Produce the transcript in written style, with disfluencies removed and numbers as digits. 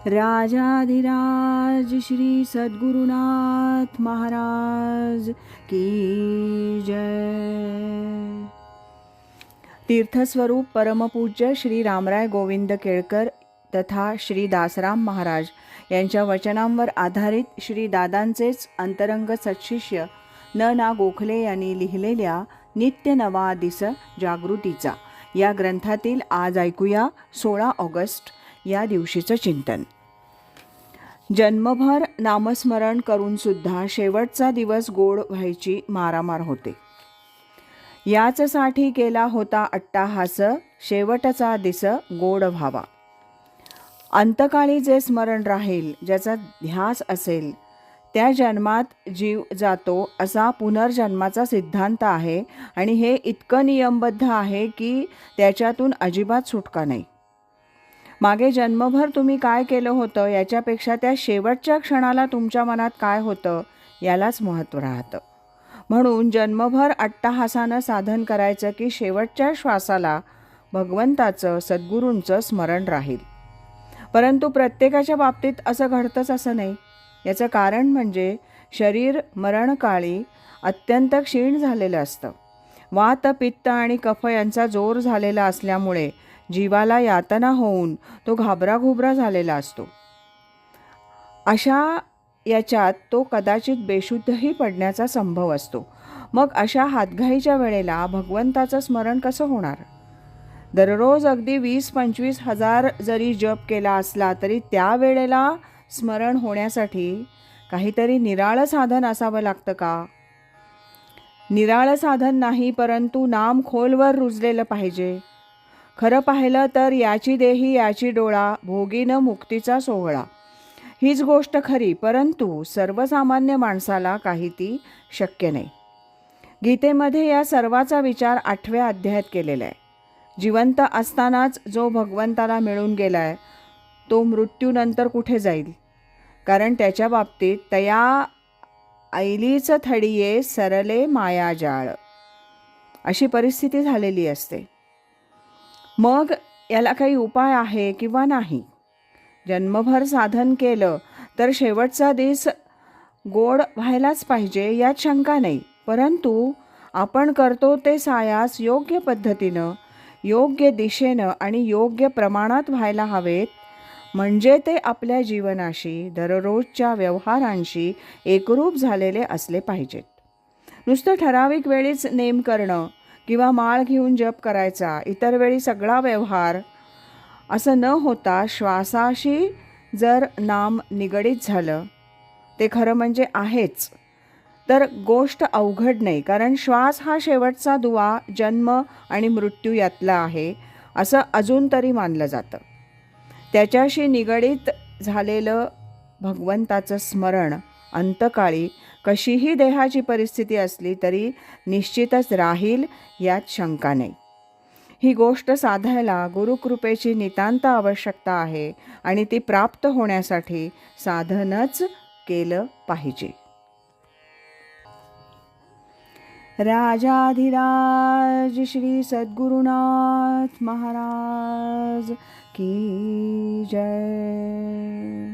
राजाधिराज श्री सद्गुरुनाथ महाराज की जय. तीर्थस्वरूप परमपूज्य श्री रामराय गोविंद केळकर तथा श्री दासराम महाराज यांच्या वचनांवर आधारित श्री दादांचेच अंतरंग सत्शिष्य न गोखले यांनी लिहिलेल्या नित्य नवा दिस जागृतीचा या ग्रंथातील आज ऐकूया 16 ऑगस्ट या दिवशीचं चिंतन. जन्मभर नामस्मरण करून सुद्धा शेवटचा दिवस गोड व्हायची मारामार होते. याचसाठी केला होता अट्टाहास, शेवटचा दिस गोड व्हावा. अंतकाळी जे स्मरण राहील, ज्याचा ध्यास असेल, त्या जन्मात जीव जातो असा पुनर्जन्माचा सिद्धांत आहे आणि हे इतकं नियमबद्ध आहे की त्याच्यातून अजिबात सुटका नाही. मागे जन्मभर तुम्ही काय केलं होतं याच्यापेक्षा त्या शेवटच्या क्षणाला तुमच्या मनात काय होतं यालाच महत्त्व राहतं. म्हणून जन्मभर अट्टाहासानं साधन करायचं की शेवटच्या श्वासाला भगवंताचं सद्गुरूंचं स्मरण राहील. परंतु प्रत्येकाच्या बाबतीत असं घडतंच असं नाही. याचं कारण म्हणजे शरीर मरणकाळी अत्यंत क्षीण झालेलं असतं. वात, पित्त आणि कफ यांचा जोर झालेला असल्यामुळे जीवाला यातना होऊन तो घाबराघुबरा झालेला असतो. अशा याच्यात तो कदाचित बेशुद्धही पडण्याचा संभव असतो. मग अशा हातघाईच्या वेळेला भगवंताचं स्मरण कसं होणार? दररोज अगदी 20-25 हजार जरी जप केला असला तरी त्या वेळेला स्मरण होण्यासाठी काहीतरी निराळं साधन असावं लागतं का? निराळं साधन नाही, परंतु नाम खोलवर रुजलेलं पाहिजे. खरं पाहिलं तर याची देही याची डोळा, भोगीन मुक्तीचा सोहळा, हीच गोष्ट खरी. परंतु सर्वसामान्य माणसाला काही ती शक्य नाही. गीतेमध्ये या सर्वाचा विचार 8व्या अध्यायात केलेला आहे. जिवंत असतानाच जो भगवंताला मिळून गेला आहे तो मृत्यूनंतर कुठे जाईल? कारण त्याच्या बाबतीत तया ऐलीच थडिये सरले मायाजाळ अशी परिस्थिती झालेली असते. मग याला काही उपाय आहे किंवा नाही? जन्मभर साधन केलं तर शेवटचा दिवस गोड व्हायलाच पाहिजे यात शंका नाही. परंतु आपण करतो ते सायास योग्य पद्धतीनं, योग्य दिशेनं आणि योग्य प्रमाणात व्हायला हवेत. म्हणजे ते आपल्या जीवनाशी, दररोजच्या व्यवहारांशी एकरूप झालेले असले पाहिजेत. नुसतं ठराविक वेळीच नेम करणं किंवा माळ घेऊन जप करायचा, इतर वेळी सगळा व्यवहार असं न होता श्वासाशी जर नाम निगडीत झालं, ते खरं म्हणजे आहेच, तर गोष्ट अवघड नाही. कारण श्वास हा शेवटचा दुवा जन्म आणि मृत्यू यातला आहे असं अजून तरी मानलं जातं. त्याच्याशी निगडीत झालेलं भगवंताचं स्मरण अंतकाळी कशीही देहाची परिस्थिती असली तरी निश्चितच राहील यात शंका नाही. ही गोष्ट साधायला गुरुकृपेची नितांत आवश्यकता आहे आणि ती प्राप्त होण्यासाठी साधनच केलं पाहिजे. राजाधिराज श्री सद्गुरुनाथ महाराज की जय.